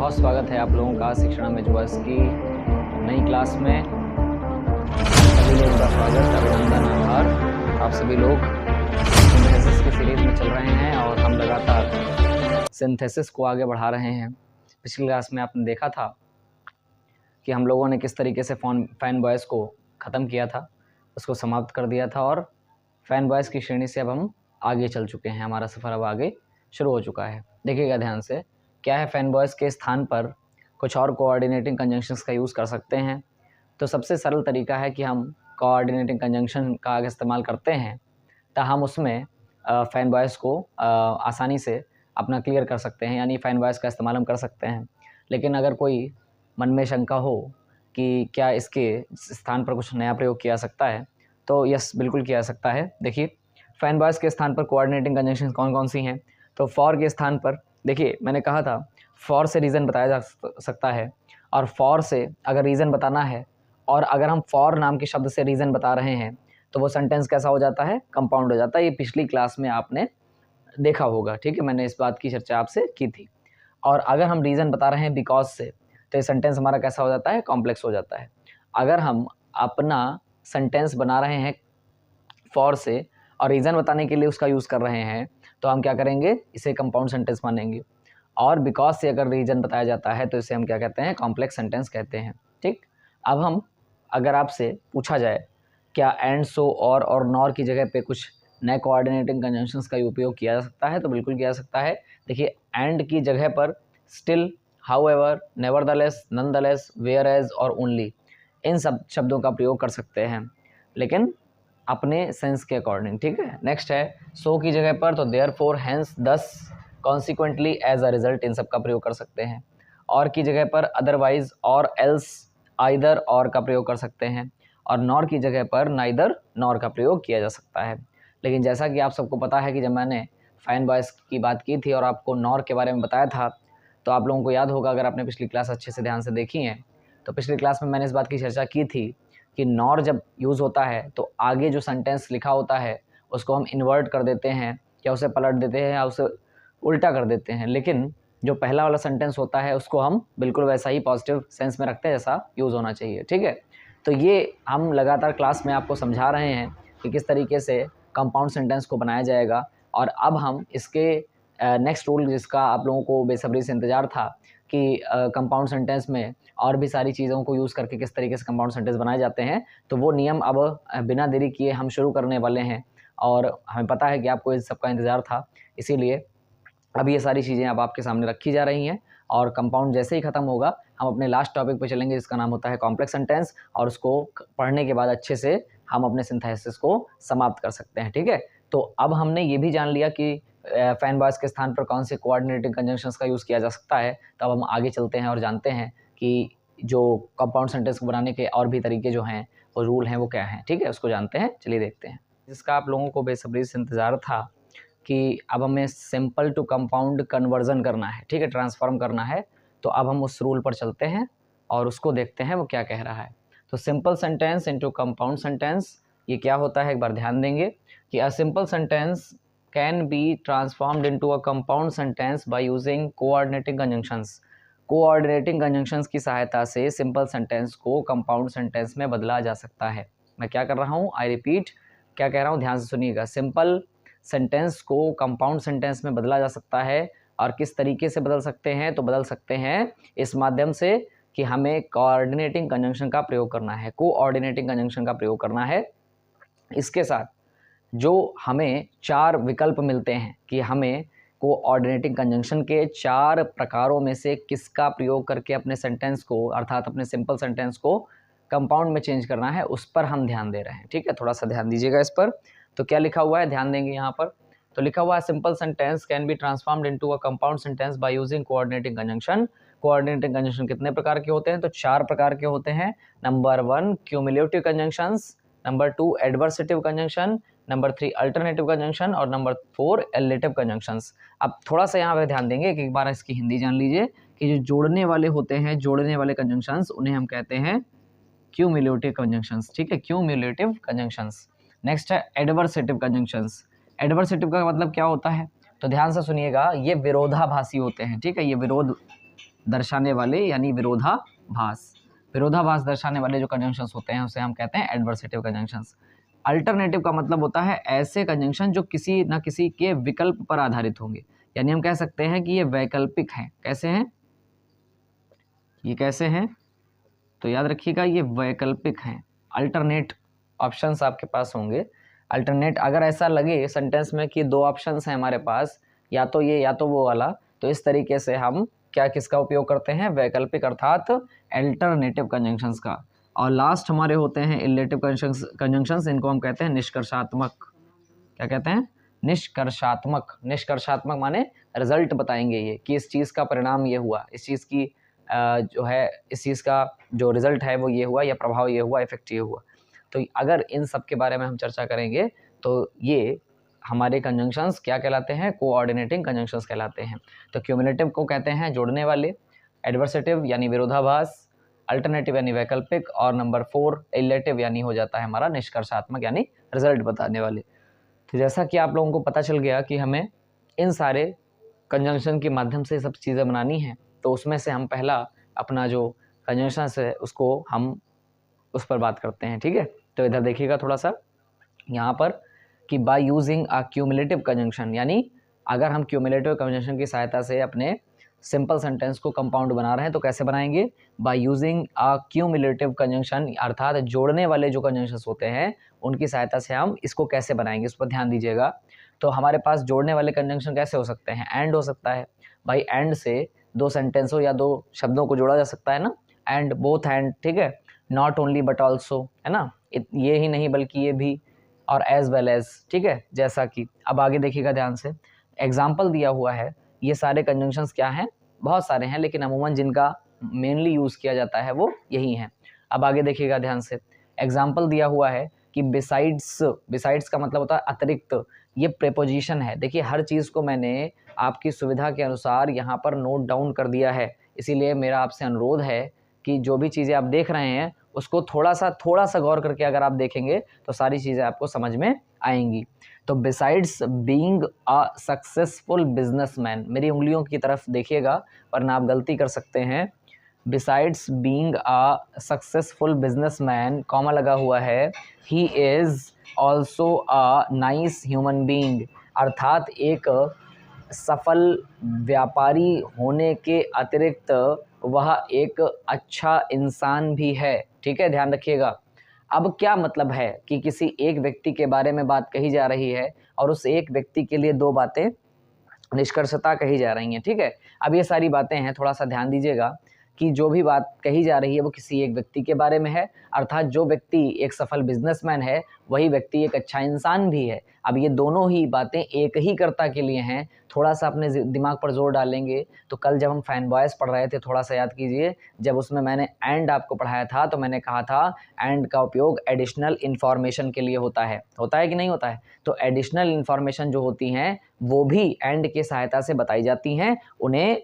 बहुत स्वागत है आप लोगों का शिक्षण में जुआस की नई क्लास में। सभी लोगों का स्वागत, अभिनंदन, आभार। आप सभी लोग सिंथेसिस की सीरीज में चल रहे हैं और हम लगातार सिंथेसिस को आगे बढ़ा रहे हैं। पिछली क्लास में आपने देखा था कि हम लोगों ने किस तरीके से फैन बॉयज़ को ख़त्म किया था, उसको समाप्त कर दिया था और फैन बॉयज़ की श्रेणी से अब हम आगे चल चुके हैं। हमारा सफ़र अब आगे शुरू हो चुका है। देखिएगा ध्यान से, क्या है, फैन बॉयज़ के स्थान पर कुछ और कोऑर्डिनेटिंग कंजंक्शंस का यूज़ कर सकते हैं। तो सबसे सरल तरीका है कि हम कोऑर्डिनेटिंग कंजंक्शन का अगर इस्तेमाल करते हैं तो हम उसमें फैन बॉयज़ को आसानी से अपना क्लियर कर सकते हैं, यानी फैन बॉयज़ का इस्तेमाल हम कर सकते हैं। लेकिन अगर कोई मन में शंका हो कि क्या इसके स्थान पर कुछ नया प्रयोग किया जा सकता है, तो यस, बिल्कुल किया जा सकता है। देखिए, फैन बॉयज़ के स्थान पर कोऑर्डिनेटिंग कंजंक्शन कौन कौन सी हैं। तो फॉर के स्थान पर देखिए, मैंने कहा था फॉर से रीज़न बताया जा सकता है, और फॉर से अगर रीज़न बताना है और अगर हम फॉर नाम के शब्द से रीज़न बता रहे हैं तो वो सेंटेंस कैसा हो जाता है, कंपाउंड हो जाता है। ये पिछली क्लास में आपने देखा होगा, ठीक है, मैंने इस बात की चर्चा आपसे की थी। और अगर हम रीज़न बता रहे हैं बिकॉज से, तो ये सेंटेंस हमारा कैसा हो जाता है, कॉम्प्लेक्स हो जाता है। अगर हम अपना सेंटेंस बना रहे हैं फॉर से और रीज़न बताने के लिए उसका यूज़ कर रहे हैं, तो हम क्या करेंगे, इसे कंपाउंड सेंटेंस मानेंगे। और बिकॉज से अगर रीज़न बताया जाता है तो इसे हम क्या कहते हैं, कॉम्प्लेक्स सेंटेंस कहते हैं। ठीक, अब हम अगर आपसे पूछा जाए क्या एंड, सो, और नॉर की जगह पे कुछ नए कोऑर्डिनेटिंग कंजंक्शंस का उपयोग किया जा सकता है, तो बिल्कुल किया जा सकता है। देखिए, एंड की जगह पर still, however, nevertheless, nonetheless, whereas और ओनली, इन सब शब्दों का प्रयोग कर सकते हैं, लेकिन अपने सेंस के अकॉर्डिंग। ठीक है, नेक्स्ट है सो की जगह पर तो देयरफॉर, हेंस, दस, कॉन्सिक्वेंटली, एज अ रिजल्ट, इन सब का प्रयोग कर सकते हैं। और की जगह पर अदरवाइज और एल्स, आइदर और का प्रयोग कर सकते हैं। और नॉर की जगह पर नाइदर नॉर का प्रयोग किया जा सकता है। लेकिन जैसा कि आप सबको पता है कि जब मैंने फैन बॉयज़ की बात की थी और आपको नॉर के बारे में बताया था, तो आप लोगों को याद होगा, अगर आपने पिछली क्लास अच्छे से ध्यान से देखी है, तो पिछली क्लास में मैंने इस बात की चर्चा की थी कि नॉर जब यूज़ होता है तो आगे जो सेंटेंस लिखा होता है उसको हम इन्वर्ट कर देते हैं, या उसे पलट देते हैं, या उसे उल्टा कर देते हैं। लेकिन जो पहला वाला सेंटेंस होता है उसको हम बिल्कुल वैसा ही पॉजिटिव सेंस में रखते हैं जैसा यूज़ होना चाहिए। ठीक है, तो ये हम लगातार क्लास में आपको समझा रहे हैं कि किस तरीके से कंपाउंड सेंटेंस को बनाया जाएगा। और अब हम इसके नेक्स्ट रूल, जिसका आप लोगों को बेसब्री से इंतज़ार था कि कंपाउंड सेंटेंस में और भी सारी चीज़ों को यूज़ करके किस तरीके से कंपाउंड सेंटेंस बनाए जाते हैं, तो वो नियम अब बिना देरी किए हम शुरू करने वाले हैं। और हमें पता है कि आपको इस सबका इंतज़ार था, इसीलिए अब ये सारी चीज़ें अब आपके सामने रखी जा रही हैं। और कंपाउंड जैसे ही ख़त्म होगा, हम अपने लास्ट टॉपिक पे चलेंगे जिसका नाम होता है कॉम्प्लेक्स सेंटेंस, और उसको पढ़ने के बाद अच्छे से हम अपने सिंथेसिस को समाप्त कर सकते हैं। ठीक है, तो अब हमने ये भी जान लिया कि फैन बॉयज़ के स्थान पर कौन से कोऑर्डिनेटिंग कंजंक्शंस का यूज़ किया जा सकता है। तो अब हम आगे चलते हैं और जानते हैं कि जो कंपाउंड सेंटेंस को बनाने के और भी तरीके जो हैं, वो रूल हैं, वो क्या हैं। ठीक है, उसको जानते हैं, चलिए देखते हैं। जिसका आप लोगों को बेसब्री से इंतज़ार था कि अब हमें सिंपल टू कंपाउंड कन्वर्जन करना है, ठीक है, ट्रांसफॉर्म करना है। तो अब हम उस रूल पर चलते हैं और उसको देखते हैं वो क्या कह रहा है। तो simple sentence into compound sentence, ये क्या होता है, एक बार ध्यान देंगे कि a simple sentence can be transformed into a compound sentence by using coordinating conjunctions. Coordinating conjunctions की सहायता से सिंपल सेंटेंस को कंपाउंड सेंटेंस में बदला जा सकता है। मैं क्या कर रहा हूँ, आई रिपीट, क्या कह रहा हूँ, ध्यान से सुनिएगा। सिंपल सेंटेंस को कंपाउंड सेंटेंस में बदला जा सकता है। और किस तरीके से बदल सकते हैं, तो बदल सकते हैं इस माध्यम से कि हमें कोऑर्डिनेटिंग कंजंक्शन का प्रयोग करना है, कोऑर्डिनेटिंग कंजंक्शन का प्रयोग करना है। इसके साथ जो हमें चार विकल्प मिलते हैं कि हमें कोऑर्डिनेटिंग कंजंक्शन के चार प्रकारों में से किसका प्रयोग करके अपने सेंटेंस को, अर्थात अपने सिंपल सेंटेंस को कंपाउंड में चेंज करना है, उस पर हम ध्यान दे रहे हैं। ठीक है, थोड़ा सा ध्यान दीजिएगा इस पर। तो क्या लिखा हुआ है, ध्यान देंगे यहाँ पर। तो लिखा हुआ है simple sentence can be transformed into a compound sentence by using coordinating conjunction. Coordinating conjunction कितने प्रकार के होते हैं, तो चार प्रकार के होते हैं। Number 1 cumulative conjunctions, number 2 adversative conjunction, number 3 alternative conjunction, और नंबर 4 एलिटिव कंजंक्शंस। अब थोड़ा सा यहाँ पे ध्यान देंगे कि एक बार इसकी हिंदी जान लीजिए कि जो जोड़ने वाले होते हैं, जोड़ने वाले कंजंक्शंस, उन्हें हम कहते हैं क्यूमुलेटिव कंजंक्शंस। ठीक है, क्यूमुलेटिव कंजंक्शंस। नेक्स्ट है एडवर्सेटिव कंजंक्शंस। एडवर्सेटिव का मतलब क्या होता है, तो ध्यान से सुनिएगा, ये विरोधाभासी होते हैं। ठीक है, ये विरोध दर्शाने वाले यानी विरोधाभास दर्शाने वाले जो कंजंक्शंस होते हैं उसे हम कहते हैं एडवर्सेटिव कंजंक्शंस। अल्टरनेटिव का मतलब होता है ऐसे कंजंक्शन जो किसी न किसी के विकल्प पर आधारित होंगे, यानी हम कह सकते हैं कि ये वैकल्पिक हैं। कैसे हैं ये? कैसे हैं? तो याद रखिएगा ये वैकल्पिक हैं। अल्टरनेट ऑप्शंस आपके पास होंगे। अल्टरनेट अगर ऐसा लगे सेंटेंस में कि दो ऑप्शंस हैं हमारे पास, या तो ये या तो वो वाला, तो इस तरीके से हम क्या किसका उपयोग करते हैं? वैकल्पिक अर्थात अल्टरनेटिव कंजंक्शंस का। और लास्ट हमारे होते हैं इलेटिव कंजंक्शंस, इनको हम कहते हैं निष्कर्षात्मक। क्या कहते हैं? निष्कर्षात्मक। निष्कर्षात्मक माने रिजल्ट बताएंगे ये कि इस चीज़ का परिणाम ये हुआ, इस चीज़ की जो है इस चीज़ का जो रिजल्ट है वो ये हुआ, या प्रभाव ये हुआ, इफेक्ट ये हुआ। तो अगर इन सब के बारे में हम चर्चा करेंगे तो ये हमारे कंजंक्शंस क्या कहलाते हैं? कोऑर्डिनेटिंग कंजंक्शंस कहलाते हैं। तो क्यूमुलेटिव को कहते हैं जोड़ने वाले, एडवर्सेटिव यानी विरोधाभास, अल्टरनेटिव यानी वैकल्पिक, और नंबर 4 इलेटिव यानी हो जाता है हमारा निष्कर्षात्मक यानी रिजल्ट बताने वाले। तो जैसा कि आप लोगों को पता चल गया कि हमें इन सारे कंजंक्शन के माध्यम से सब चीज़ें बनानी हैं, तो उसमें से हम पहला अपना जो कंजंक्शन है उसको हम उस पर बात करते हैं। ठीक है, तो इधर देखिएगा थोड़ा सा यहाँ पर कि by using a cumulative conjunction, यानी अगर हम क्यूमुलेटिव कंजंक्शन की सहायता से अपने सिंपल सेंटेंस को कंपाउंड बना रहे हैं तो कैसे बनाएंगे? By using a cumulative conjunction, अर्थात जोड़ने वाले जो कंजंक्शंस होते हैं उनकी सहायता से हम इसको कैसे बनाएंगे, इस पर ध्यान दीजिएगा। तो हमारे पास जोड़ने वाले कंजंक्शन कैसे हो सकते हैं? एंड हो सकता है भाई, एंड से दो सेंटेंसों या दो शब्दों को जोड़ा जा सकता है ना, एंड, बोथ एंड, ठीक है, नॉट ओनली बट ऑल्सो, है ना, ये ही नहीं बल्कि ये भी, और एज वेल एज, ठीक है। जैसा कि अब आगे देखिएगा ध्यान से, एग्जाम्पल दिया हुआ है। ये सारे कंजंक्शंस क्या हैं? बहुत सारे हैं, लेकिन अमूमन जिनका मेनली यूज़ किया जाता है वो यही हैं। अब आगे देखिएगा ध्यान से, एग्जाम्पल दिया हुआ है कि बिसाइड्स, बिसाइड्स का मतलब होता है अतिरिक्त, ये प्रेपोजिशन है। देखिए हर चीज़ को मैंने आपकी सुविधा के अनुसार यहाँ पर नोट डाउन कर दिया है, इसीलिए मेरा आपसे अनुरोध है कि जो भी चीज़ें आप देख रहे हैं उसको थोड़ा सा गौर करके अगर आप देखेंगे तो सारी चीज़ें आपको समझ में आएंगी। तो besides being a successful businessman, मेरी उंगलियों की तरफ देखिएगा वरना आप गलती कर सकते हैं। Besides being a successful businessman, comma लगा हुआ है, he is also a nice human being, अर्थात एक सफल व्यापारी होने के अतिरिक्त वह एक अच्छा इंसान भी है। ठीक है, ध्यान रखिएगा। अब क्या मतलब है कि किसी एक व्यक्ति के बारे में बात कही जा रही है और उस एक व्यक्ति के लिए दो बातें निष्कर्षता कही जा रही हैं। ठीक है, अब ये सारी बातें हैं, थोड़ा सा ध्यान दीजिएगा कि जो भी बात कही जा रही है वो किसी एक व्यक्ति के बारे में है, अर्थात जो व्यक्ति एक सफल बिजनेसमैन है वही व्यक्ति एक अच्छा इंसान भी है। अब ये दोनों ही बातें एक ही कर्ता के लिए हैं। थोड़ा सा अपने दिमाग पर जोर डालेंगे तो कल जब हम फैन बॉयज़ पढ़ रहे थे, थोड़ा सा याद कीजिए, जब उसमें मैंने एंड आपको पढ़ाया था तो मैंने कहा था एंड का उपयोग एडिशनल इन्फॉर्मेशन के लिए होता है कि नहीं होता है? तो एडिशनल इन्फॉर्मेशन जो होती हैं वो भी एंड की सहायता से बताई जाती हैं, उन्हें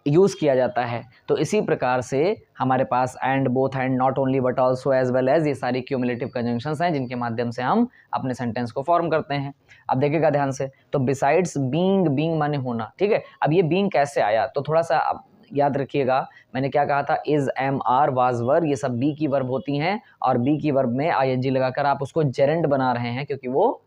यूज़ किया जाता है। तो इसी प्रकार से हमारे पास and, both and, not only but also, as well as, ये सारी क्यूमुलेटिव कंजंक्शंस हैं जिनके माध्यम से हम अपने सेंटेंस को फॉर्म करते हैं। अब देखिएगा ध्यान से, तो बिसाइड्स बीइंग, बीइंग माने होना। ठीक है, अब ये बीइंग कैसे आया तो थोड़ा सा अब याद रखिएगा, मैंने क्या कहा था, इज, एम, आर, वाज, वर, ये सब बी की वर्ब होती हैं और बी की वर्ब में आईएनजी लगाकर आप उसको जेरेंड बना रहे हैं क्योंकि वो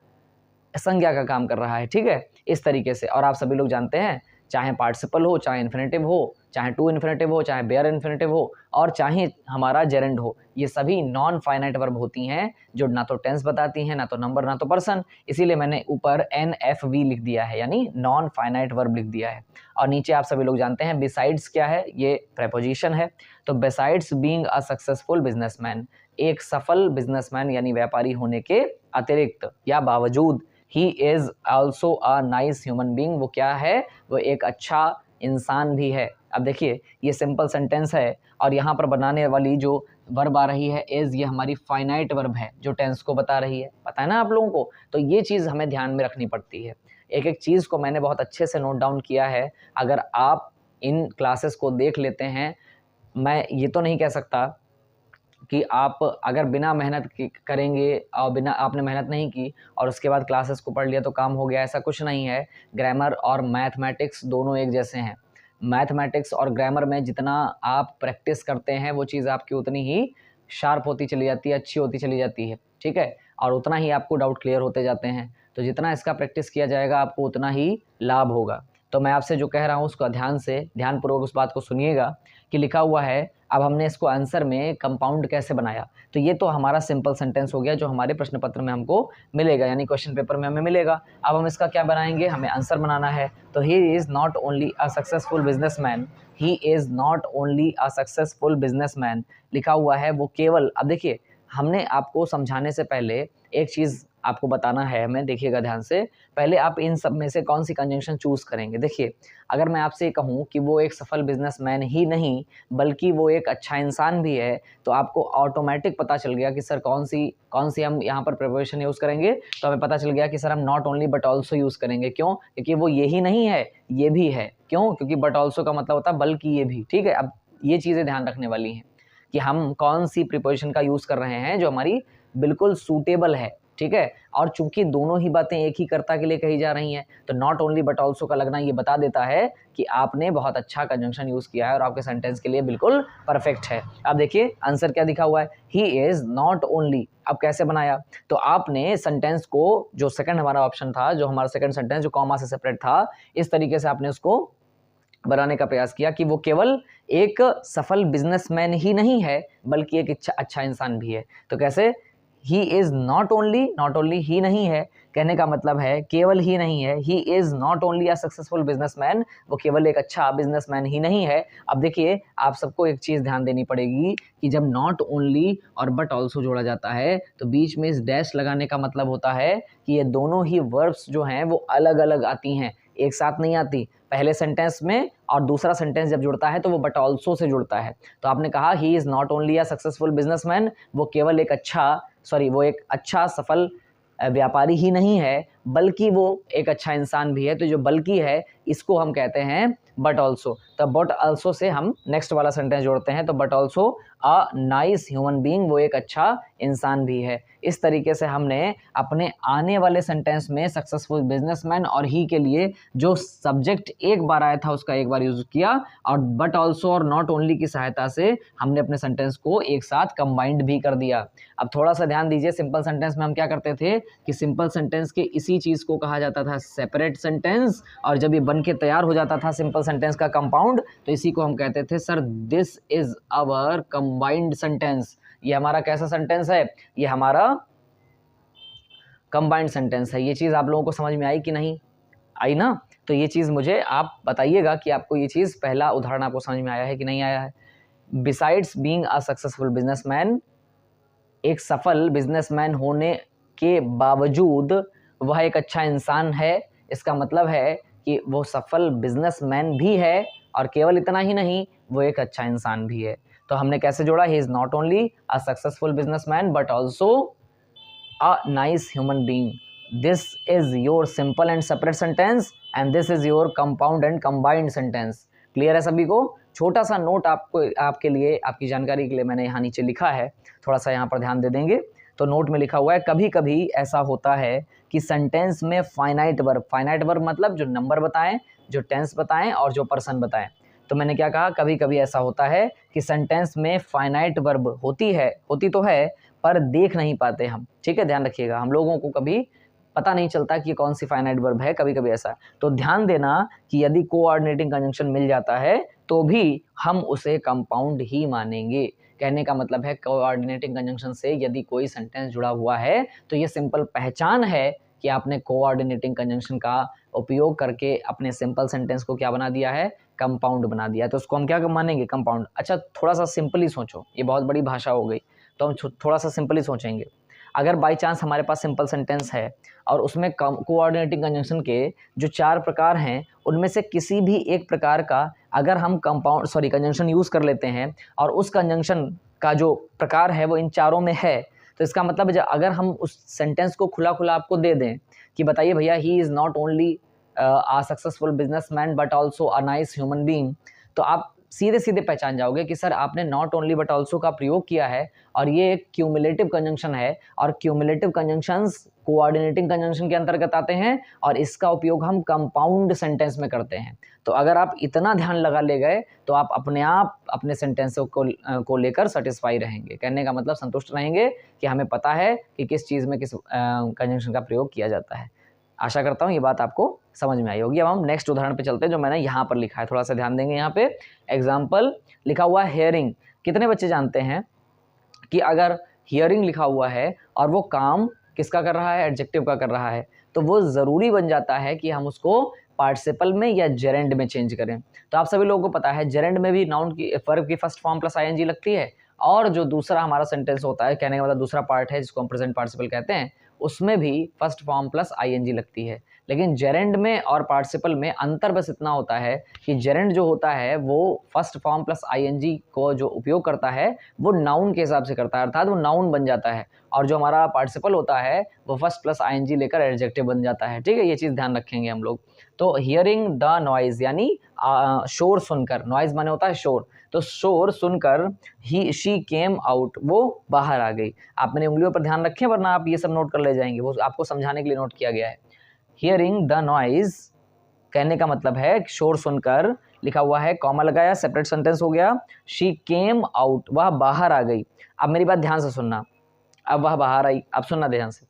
संज्ञा का काम कर रहा है। ठीक है, इस तरीके से। और आप सभी लोग जानते हैं चाहे पार्टिसिपल हो, चाहे इन्फिनेटिव हो, चाहे टू इन्फिनेटिव हो, चाहे बेयर इन्फिनेटिव हो, और चाहे हमारा जेरेंड हो, ये सभी नॉन फाइनाइट वर्ब होती हैं जो ना तो टेंस बताती हैं, ना तो नंबर, ना तो पर्सन। इसीलिए मैंने ऊपर NFV लिख दिया है, यानी नॉन फाइनाइट वर्ब लिख दिया है। और नीचे आप सभी लोग जानते हैं बिसाइड्स क्या है, ये प्रेपोजिशन है। तो besides being a successful businessman, एक सफल बिजनेसमैन यानी व्यापारी होने के अतिरिक्त या बावजूद, he is also a nice human being, वो क्या है, वो एक अच्छा इंसान भी है। अब देखिए ये सिंपल सेंटेंस है और यहाँ पर बनाने वाली जो वर्ब आ रही है इज़, ये हमारी फाइनाइट वर्ब है जो टेंस को बता रही है, पता है ना आप लोगों को। तो ये चीज़ हमें ध्यान में रखनी पड़ती है। एक एक चीज़ को मैंने बहुत अच्छे से नोट डाउन किया है। अगर आप इन क्लासेस को देख लेते हैं, मैं ये तो नहीं कह सकता कि आप अगर बिना मेहनत करेंगे और बिना आपने मेहनत नहीं की और उसके बाद क्लासेस को पढ़ लिया तो काम हो गया, ऐसा कुछ नहीं है। ग्रामर और मैथमेटिक्स दोनों एक जैसे हैं। मैथमेटिक्स और ग्रामर में जितना आप प्रैक्टिस करते हैं वो चीज़ आपकी उतनी ही शार्प होती चली जाती है, अच्छी होती चली जाती है, ठीक है, और उतना ही आपको डाउट क्लियर होते जाते हैं। तो जितना इसका प्रैक्टिस किया जाएगा आपको उतना ही लाभ होगा। तो मैं आपसे जो कह रहा हूँ उसको ध्यानपूर्वक उस बात को सुनिएगा कि लिखा हुआ है, अब हमने इसको आंसर में कंपाउंड कैसे बनाया। तो ये तो हमारा सिंपल सेंटेंस हो गया जो हमारे प्रश्न पत्र में हमको मिलेगा, यानी क्वेश्चन पेपर में हमें मिलेगा। अब हम इसका क्या बनाएंगे, हमें आंसर बनाना है। तो he is not only a successful businessman, he is not only a successful businessman लिखा हुआ है, वो केवल, अब देखिए हमने आपको समझाने से पहले एक चीज़ आपको बताना है हमें, देखिएगा ध्यान से। पहले आप इन सब में से कौन सी कंजंक्शन चूज़ करेंगे। देखिए अगर मैं आपसे कहूँ कि वो एक सफल बिजनेसमैन ही नहीं बल्कि वो एक अच्छा इंसान भी है, तो आपको ऑटोमेटिक पता चल गया कि सर कौन सी हम यहाँ पर प्रिपरेशन यूज़ करेंगे। तो हमें पता चल गया कि सर हम not only but also use करेंगे। क्यों? क्योंकि वो ये ही नहीं है, ये भी है। क्यों? क्योंकि बट ऑल्सो का मतलब होता है बल्कि ये भी, ठीक है। अब ये चीज़ें ध्यान रखने वाली हैं कि हम कौन सी प्रिपरेशन का यूज़ कर रहे हैं जो हमारी बिल्कुल सूटेबल है, ठीक है। और चूंकि दोनों ही बातें एक ही कर्ता के लिए कही जा रही हैं, तो नॉट ओनली बट ऑल्सो का लगना ये बता देता है कि आपने बहुत अच्छा कंजंक्शन यूज़ किया है और आपके सेंटेंस के लिए बिल्कुल परफेक्ट है। अब देखिए आंसर क्या दिखा हुआ है, ही इज़ नॉट ओनली। अब कैसे बनाया, तो आपने सेंटेंस को, जो सेकंड हमारा ऑप्शन था, जो हमारा सेकंड सेंटेंस जो कॉमा से सेपरेट था, इस तरीके से आपने उसको बनाने का प्रयास किया कि वो केवल एक सफल बिजनेसमैन ही नहीं है बल्कि एक अच्छा इंसान भी है। तो कैसे, ही इज़ नॉट ओनली ही नहीं है, कहने का मतलब है केवल ही नहीं है। He is not only a successful businessman, वो केवल एक अच्छा बिजनेसमैन ही नहीं है। अब देखिए आप सबको एक चीज़ ध्यान देनी पड़ेगी कि जब नॉट ओनली और बट ऑल्सो जोड़ा जाता है तो बीच में इस डैश लगाने का मतलब होता है कि ये दोनों ही वर्ब्स जो हैं वो अलग अलग आती हैं, एक साथ नहीं आती। पहले सेंटेंस में और दूसरा सेंटेंस जब जुड़ता है तो वो बट ऑल्सो से जुड़ता है। तो आपने कहा he is not only a successful businessman, वो केवल एक अच्छा सफल व्यापारी ही नहीं है बल्कि वो एक अच्छा इंसान भी है। तो जो बल्कि है इसको हम कहते हैं बट ऑल्सो। तो बट ऑल्सो से हम नेक्स्ट वाला सेंटेंस जोड़ते हैं, तो but also a nice human being, वो एक अच्छा इंसान भी है। इस तरीके से हमने अपने आने वाले सेंटेंस में सक्सेसफुल बिजनेसमैन और ही के लिए जो सब्जेक्ट एक बार आया था उसका एक बार यूज किया, और बट ऑल्सो और नॉट ओनली की सहायता से हमने अपने सेंटेंस को एक साथ कंबाइंड भी कर दिया। अब थोड़ा सा ध्यान दीजिए, सिंपल सेंटेंस में हम क्या करते थे कि सिंपल सेंटेंस के इसी चीज़ को कहा जाता था सेपरेट सेंटेंस, और जब ये बन के तैयार हो जाता था सिंपल सेंटेंस का कंपाउंड, तो इसी को हम कहते थे sir this is our combined sentence. ये हमारा कैसा सेंटेंस है, ये हमारा कंबाइंड सेंटेंस है। ये चीज़ आप लोगों को समझ में आई कि नहीं आई ना? तो ये चीज़ मुझे आप बताइएगा कि आपको ये चीज़, पहला उदाहरण आपको समझ में आया है कि नहीं आया है। Besides being a successful businessman, एक सफल बिजनेसमैन होने के बावजूद वह एक अच्छा इंसान है। इसका मतलब है कि वो सफल बिजनेसमैन भी है और केवल इतना ही नहीं, वो एक अच्छा इंसान भी है। तो हमने कैसे जोड़ा, he is not only a successful businessman but also a nice human being. This is your simple and separate sentence and this is your compound and combined sentence. Clear है सभी को? छोटा सा नोट आपके लिए, आपकी जानकारी के लिए मैंने यहाँ नीचे लिखा है, थोड़ा सा यहाँ पर ध्यान दे देंगे। तो नोट में लिखा हुआ है, कभी कभी ऐसा होता है कि सेंटेंस में फाइनाइट वर्ब मतलब जो नंबर बताएं, जो टेंस बताएं और जो पर्सन बताएं। तो मैंने क्या कहा, कभी कभी ऐसा होता है कि सेंटेंस में फाइनाइट वर्ब होती तो है पर देख नहीं पाते हम, ठीक है, ध्यान रखिएगा। हम लोगों को कभी पता नहीं चलता कि कौन सी फाइनाइट वर्ब है, कभी कभी ऐसा। तो ध्यान देना कि यदि कोऑर्डिनेटिंग कंजंक्शन मिल जाता है तो भी हम उसे कंपाउंड ही मानेंगे। कहने का मतलब है कोऑर्डिनेटिंग कंजंक्शन से यदि कोई सेंटेंस जुड़ा हुआ है तो ये सिंपल पहचान है कि आपने कोऑर्डिनेटिंग कंजंक्शन का उपयोग करके अपने सिंपल सेंटेंस को क्या बना दिया है, कंपाउंड बना दिया है। तो उसको हम क्या मानेंगे, कंपाउंड। अच्छा थोड़ा सा सिंपली सोचो, ये बहुत बड़ी भाषा हो गई, तो हम थोड़ा सा सिंपली सोचेंगे। अगर बाई चांस हमारे पास सिंपल सेंटेंस है और उसमें कोऑर्डिनेटिंग कंजंक्शन के जो 4 प्रकार हैं उनमें से किसी भी एक प्रकार का अगर हम कंजंक्शन यूज़ कर लेते हैं और उस कंजंक्शन का जो प्रकार है वो इन चारों में है, तो इसका मतलब अगर हम उस सेंटेंस को खुला खुला आपको दे दें कि बताइए भैया he is not only a successful businessman but also a nice human being, तो आप सीधे सीधे पहचान जाओगे कि सर आपने नॉट ओनली बट ऑल्सो का प्रयोग किया है और ये एक क्यूमुलेटिव कंजंक्शन है और क्यूमुलेटिव कंजंक्शंस कोऑर्डिनेटिंग कंजंक्शन के अंतर्गत आते हैं और इसका उपयोग हम कंपाउंड सेंटेंस में करते हैं। तो अगर आप इतना ध्यान लगा ले गए तो आप अपने आप अपने सेंटेंसों को लेकर सेटिस्फाई रहेंगे। कहने का मतलब संतुष्ट रहेंगे कि हमें पता है कि किस चीज़ में किस कंजंक्शन का प्रयोग किया जाता है। आशा करता हूँ ये बात आपको समझ में आई होगी। अब हम नेक्स्ट उदाहरण पे चलते हैं जो मैंने यहाँ पर लिखा है, थोड़ा सा ध्यान देंगे। यहाँ पे एग्जाम्पल लिखा हुआ है हियरिंग। कितने बच्चे जानते हैं कि अगर हियरिंग लिखा हुआ है और वो काम किसका कर रहा है, एडजेक्टिव का कर रहा है, तो वो ज़रूरी बन जाता है कि हम उसको पार्टिसिपल में या जेरेंड में चेंज करें। तो आप सभी लोगों को पता है जेरेंड में भी नाउन की वर्ब की फर्स्ट फॉर्म प्लस आईएनजी लगती है और जो दूसरा हमारा सेंटेंस होता है, कहने का मतलब दूसरा पार्ट है जिसको हम प्रेजेंट पार्टिसिपल कहते हैं, उसमें भी फर्स्ट फॉर्म प्लस आईएनजी लगती है। लेकिन जेरेंड में और पार्टिसिपल में अंतर बस इतना होता है कि जेरेंड जो होता है वो फर्स्ट फॉर्म प्लस आईएनजी को जो उपयोग करता है वो नाउन के हिसाब से करता है, अर्थात वो नाउन बन जाता है, और जो हमारा पार्टिसिपल होता है वो फर्स्ट प्लस आईएनजी लेकर एडजेक्टिव बन जाता है। ठीक है, ये चीज़ ध्यान रखेंगे हम लोग। तो हियरिंग द नॉइज़ यानी शोर सुनकर, नॉइज़ माने होता है शोर, तो शोर सुनकर ही शी केम आउट, वो बाहर आ गई। आप मेरी उंगलियों पर ध्यान रखें वरना आप ये सब नोट कर ले जाएंगे, वो आपको समझाने के लिए नोट किया गया है। हियरिंग द नॉइज़ कहने का मतलब है शोर सुनकर, लिखा हुआ है कॉमा लगाया, सेपरेट सेंटेंस हो गया, शी केम आउट, वह बाहर आ गई। अब मेरी बात ध्यान से सुनना, अब वह बाहर आई, अब सुनना ध्यान से।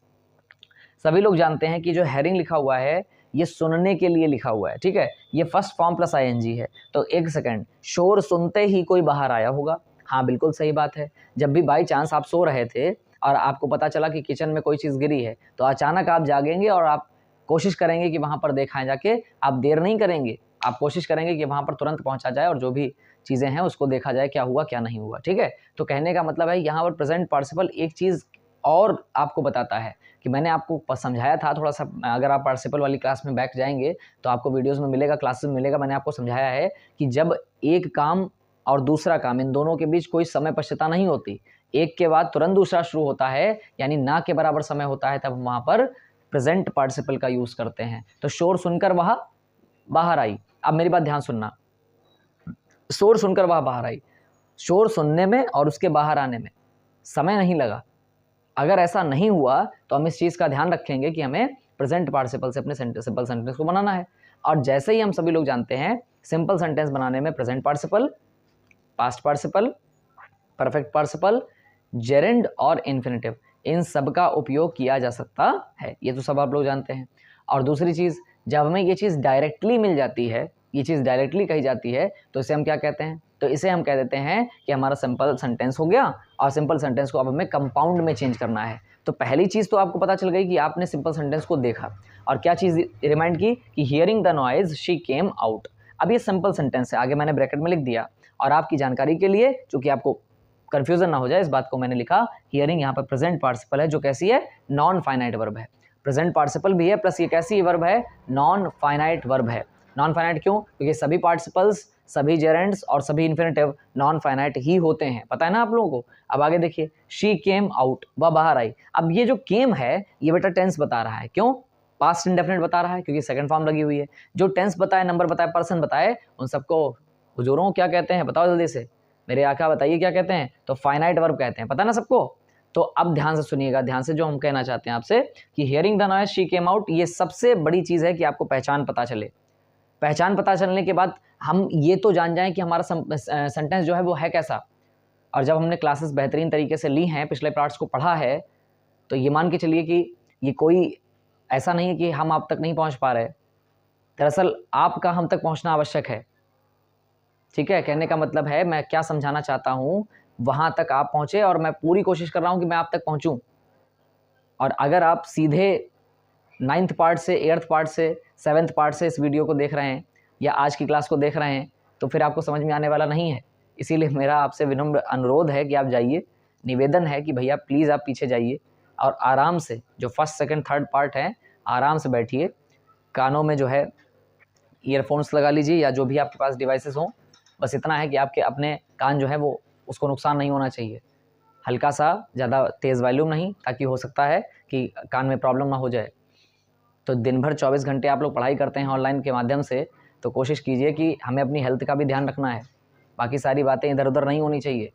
सभी लोग जानते हैं कि जो हेरिंग लिखा हुआ है ये सुनने के लिए लिखा हुआ है, ठीक है, ये फर्स्ट फॉर्म प्लस आईएनजी है। तो एक सेकंड, शोर सुनते ही कोई बाहर आया होगा। हाँ बिल्कुल सही बात है। जब भी बाई चांस आप सो रहे थे और आपको पता चला कि किचन में कोई चीज़ गिरी है तो अचानक आप जागेंगे और आप कोशिश करेंगे कि वहाँ पर देखाएं जाके, आप देर नहीं करेंगे, आप कोशिश करेंगे कि वहाँ पर तुरंत पहुँचा जाए और जो भी चीज़ें हैं उसको देखा जाए क्या हुआ क्या नहीं हुआ। ठीक है, तो कहने का मतलब है यहाँ पर प्रेजेंट पार्टिसिपल एक चीज़ और आपको बताता है कि मैंने आपको समझाया था थोड़ा सा, अगर आप पार्टिसिपल वाली क्लास में बैठ जाएंगे तो आपको वीडियोस में मिलेगा, क्लासेस में मिलेगा, मैंने आपको समझाया है कि जब एक काम और दूसरा काम, इन दोनों के बीच कोई समय पश्चता नहीं होती, एक के बाद तुरंत दूसरा शुरू होता है यानी ना के बराबर समय होता है, तब वहाँ पर प्रेजेंट पार्टिसिपल का यूज़ करते हैं। तो शोर सुनकर वह बाहर आई। अब मेरी बात ध्यान सुनना, शोर सुनकर वह बाहर आई, शोर सुनने में और उसके बाहर आने में समय नहीं लगा। अगर ऐसा नहीं हुआ तो हम इस चीज़ का ध्यान रखेंगे कि हमें प्रेजेंट पार्टिसिपल से अपने सिंपल सेंटेंस को बनाना है। और जैसे ही हम सभी लोग जानते हैं सिंपल सेंटेंस बनाने में present participle, past participle, perfect participle, gerund और इन्फिनेटिव, इन सब का उपयोग किया जा सकता है। ये तो सब आप लोग जानते हैं। और दूसरी चीज़, जब हमें ये चीज़ डायरेक्टली मिल जाती है, ये चीज़ डायरेक्टली कही जाती है, तो इसे हम क्या कहते हैं, तो इसे हम कह देते हैं कि हमारा सिंपल सेंटेंस हो गया और सिंपल सेंटेंस को अब हमें कंपाउंड में चेंज करना है। तो पहली चीज़ तो आपको पता चल गई कि आपने सिंपल सेंटेंस को देखा और क्या चीज़ रिमाइंड की कि hearing the noise she came out. अब ये सिंपल सेंटेंस है, आगे मैंने ब्रैकेट में लिख दिया और आपकी जानकारी के लिए, चूँकि आपको कन्फ्यूजन ना हो जाए इस बात को, मैंने लिखा हियरिंग यहाँ पर प्रेजेंट पार्टिसिपल है जो कैसी है, नॉन फाइनाइट वर्ब है। प्रेजेंट पार्टिसिपल भी है प्लस ये कैसी वर्ब है, नॉन फाइनाइट वर्ब है। नॉन फाइनाइट क्यों? क्योंकि सभी पार्टिसिपल्स, सभी जेरेंड्स और सभी इन्फिनेटिव नॉन फाइनाइट ही होते हैं, पता है ना आप लोगों को। अब आगे देखिए, शी केम आउट, वह बाहर आई। अब ये जो केम है ये बेटा टेंस बता रहा है, क्यों? पास्ट इंडेफिनिट बता रहा है क्योंकि सेकंड फॉर्म लगी हुई है। जो टेंस बताए, नंबर बताए, पर्सन बताए, उन सबको हुजूरों को क्या कहते हैं बताओ जल्दी से, मेरे आका बताइए क्या कहते हैं? तो फाइनाइट वर्ब कहते हैं, पता ना सबको। तो अब ध्यान से सुनिएगा, ध्यान से, जो हम कहना चाहते हैं आपसे कि hearing the noise she came out, ये सबसे बड़ी चीज़ है कि आपको पहचान पता चले। पहचान पता चलने के बाद हम ये तो जान जाएं कि हमारा सेंटेंस जो है वो है कैसा। और जब हमने क्लासेस बेहतरीन तरीके से ली हैं, पिछले पार्ट्स को पढ़ा है, तो ये मान के चलिए कि ये कोई ऐसा नहीं है कि हम आप तक नहीं पहुंच पा रहे, दरअसल आपका हम तक पहुंचना आवश्यक है। ठीक है, कहने का मतलब है मैं क्या समझाना चाहता हूँ वहाँ तक आप पहुँचे और मैं पूरी कोशिश कर रहा हूँ कि मैं आप तक पहुँचूँ। और अगर आप सीधे 9th पार्ट से, 8th पार्ट से, 7th पार्ट से इस वीडियो को देख रहे हैं या आज की क्लास को देख रहे हैं तो फिर आपको समझ में आने वाला नहीं है। इसीलिए मेरा आपसे विनम्र अनुरोध है कि आप जाइए, निवेदन है कि भैया प्लीज़ आप पीछे जाइए और आराम से जो फर्स्ट, सेकंड, थर्ड पार्ट है आराम से बैठिए, कानों में जो है ईयरफोन्स लगा लीजिए या जो भी आपके पास डिवाइसेस हों। बस इतना है कि आपके अपने कान जो है वो, उसको नुकसान नहीं होना चाहिए, हल्का सा, ज़्यादा तेज़ वॉल्यूम नहीं, ताकि हो सकता है कि कान में प्रॉब्लम ना हो जाए। तो दिन भर 24 घंटे आप लोग पढ़ाई करते हैं ऑनलाइन के माध्यम से, तो कोशिश कीजिए कि हमें अपनी हेल्थ का भी ध्यान रखना है। बाकी सारी बातें इधर उधर नहीं होनी चाहिए।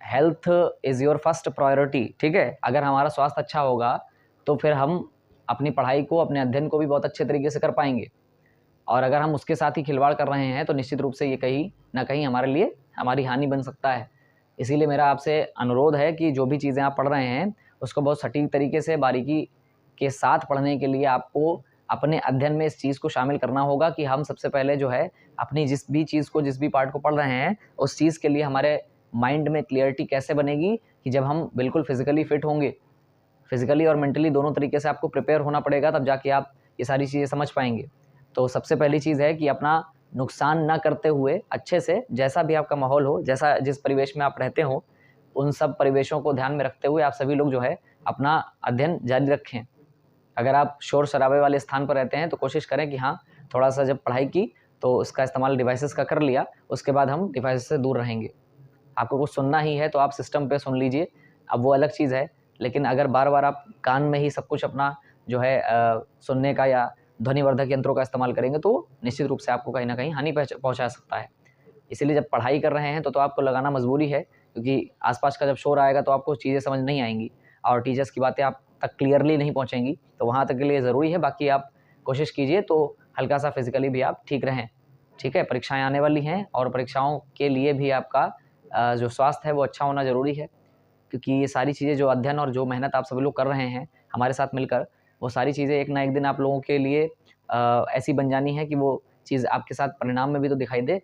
Health is your first priority, ठीक है। अगर हमारा स्वास्थ्य अच्छा होगा तो फिर हम अपनी पढ़ाई को, अपने अध्ययन को भी बहुत अच्छे तरीके से कर पाएंगे। और अगर हम उसके साथ ही खिलवाड़ कर रहे हैं तो निश्चित रूप से ये कहीं ना कहीं हमारे लिए हमारी हानि बन सकता है। इसीलिए मेरा आपसे अनुरोध है कि जो भी चीज़ें आप पढ़ रहे हैं उसको बहुत सटीक तरीके से, बारीकी के साथ पढ़ने के लिए आपको अपने अध्ययन में इस चीज़ को शामिल करना होगा कि हम सबसे पहले जो है अपनी जिस भी चीज़ को, जिस भी पार्ट को पढ़ रहे हैं, उस चीज़ के लिए हमारे माइंड में क्लियरिटी कैसे बनेगी कि जब हम बिल्कुल फिजिकली फिट होंगे, फिजिकली और मेंटली दोनों तरीके से आपको प्रिपेयर होना पड़ेगा, तब जाके आप ये सारी चीज़ें समझ पाएंगे। तो सबसे पहली चीज़ है कि अपना नुकसान ना करते हुए अच्छे से, जैसा भी आपका माहौल हो, जैसा जिस परिवेश में आप रहते हो, उन सब परिवेशों को ध्यान में रखते हुए आप सभी लोग जो है अपना अध्ययन जारी रखें। अगर आप शोर शराबे वाले स्थान पर रहते हैं तो कोशिश करें कि हाँ, थोड़ा सा जब पढ़ाई की तो उसका इस्तेमाल डिवाइसेस का कर लिया, उसके बाद हम डिवाइसेस से दूर रहेंगे। आपको कुछ सुनना ही है तो आप सिस्टम पे सुन लीजिए, अब वो अलग चीज़ है। लेकिन अगर बार बार आप कान में ही सब कुछ अपना जो है सुनने का या ध्वनिवर्धक यंत्रों का इस्तेमाल करेंगे तो निश्चित रूप से आपको कहीं ना कहीं हानि पहुंचा सकता है। इसीलिए जब पढ़ाई कर रहे हैं तो आपको लगाना मजबूरी है, क्योंकि आसपास का जब शोर आएगा तो आपको चीज़ें समझ नहीं आएंगी और टीचर्स की बातें आप तक क्लियरली नहीं पहुंचेंगी। तो वहाँ तक के लिए ज़रूरी है। बाकी आप कोशिश कीजिए तो हल्का सा फिजिकली भी आप ठीक रहें, ठीक है। परीक्षाएं आने वाली हैं और परीक्षाओं के लिए भी आपका जो स्वास्थ्य है वो अच्छा होना ज़रूरी है, क्योंकि ये सारी चीज़ें जो अध्ययन और जो मेहनत आप सभी लोग कर रहे हैं हमारे साथ मिलकर, वो सारी चीज़ें एक ना एक दिन आप लोगों के लिए ऐसी बन जानी है कि वो चीज़ आपके साथ परिणाम में भी तो दिखाई दे।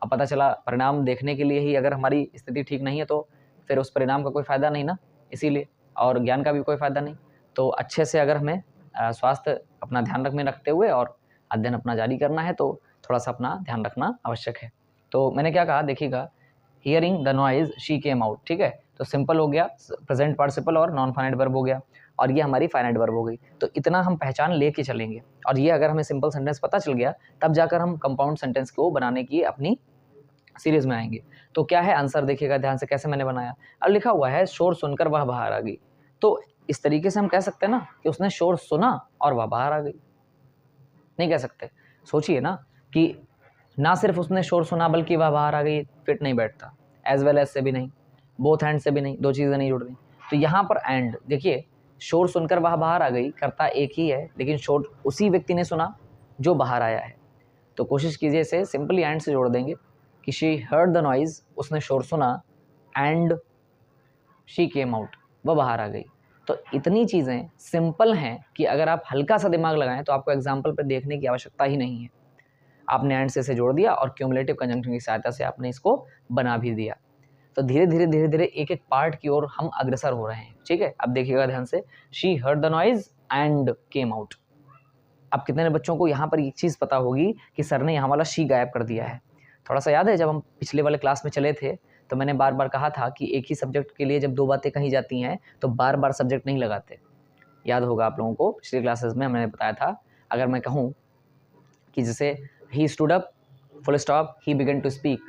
अब पता चला परिणाम देखने के लिए ही अगर हमारी स्थिति ठीक नहीं है तो फिर उस परिणाम का कोई फ़ायदा नहीं ना, इसीलिए, और ज्ञान का भी कोई फ़ायदा नहीं। तो अच्छे से अगर हमें स्वास्थ्य अपना ध्यान रखते हुए और अध्ययन अपना जारी करना है तो थोड़ा सा अपना ध्यान रखना आवश्यक है। तो मैंने क्या कहा, देखिएगा, hearing the noise she came out, ठीक है। तो सिंपल हो गया, प्रेजेंट पार्टिसिपल और नॉन फाइनाइट वर्ब हो गया, और ये हमारी फाइनाइट वर्ब हो गई। तो इतना हम पहचान लेके चलेंगे, और ये अगर हमें सिंपल सेंटेंस पता चल गया तब जाकर हम कंपाउंड सेंटेंस को बनाने की अपनी सीरीज में आएंगे। तो क्या है आंसर, देखिएगा ध्यान से कैसे मैंने बनाया। अब लिखा हुआ है शोर सुनकर वह बाहर आ गई। तो इस तरीके से हम कह सकते हैं ना कि उसने शोर सुना और वह बाहर आ गई। नहीं कह सकते। सोचिए ना कि ना सिर्फ उसने शोर सुना बल्कि वह बाहर आ गई, फिट नहीं बैठता। एज वेल एज से भी नहीं, बोथ हैंड से भी नहीं, दो चीज़ें नहीं जुड़ रही। तो यहाँ पर एंड, देखिए, शोर सुनकर वह बाहर आ गई, करता एक ही है, लेकिन शोर उसी व्यक्ति ने सुना जो बाहर आया है। तो कोशिश कीजिए इसे सिंपली एंड से जोड़ देंगे कि शी हर्ड द नॉइज, उसने शोर सुना, एंड शी केम आउट, वह बाहर आ गई। तो इतनी चीज़ें सिंपल हैं कि अगर आप हल्का सा दिमाग लगाएं तो आपको एग्जाम्पल पर देखने की आवश्यकता ही नहीं है। आपने एंड से जोड़ दिया और क्यूमुलेटिव कंजंक्शन की सहायता से आपने इसको बना भी दिया। तो धीरे धीरे एक एक पार्ट की ओर हम अग्रसर हो रहे हैं, ठीक है। अब देखिएगा ध्यान से, she heard the noise and came out. अब कितने बच्चों को यहाँ पर एक चीज़ पता होगी कि सर ने यहाँ वाला शी गायब कर दिया है। थोड़ा सा याद है, जब हम पिछले वाले क्लास में चले थे तो मैंने बार बार कहा था कि एक ही सब्जेक्ट के लिए जब दो बातें कही जाती हैं तो बार बार सब्जेक्ट नहीं लगाते। याद होगा आप लोगों को, पिछले क्लासेस में मैंने बताया था, अगर मैं कहूँ कि जैसे ही stood up, full stop, he began to speak,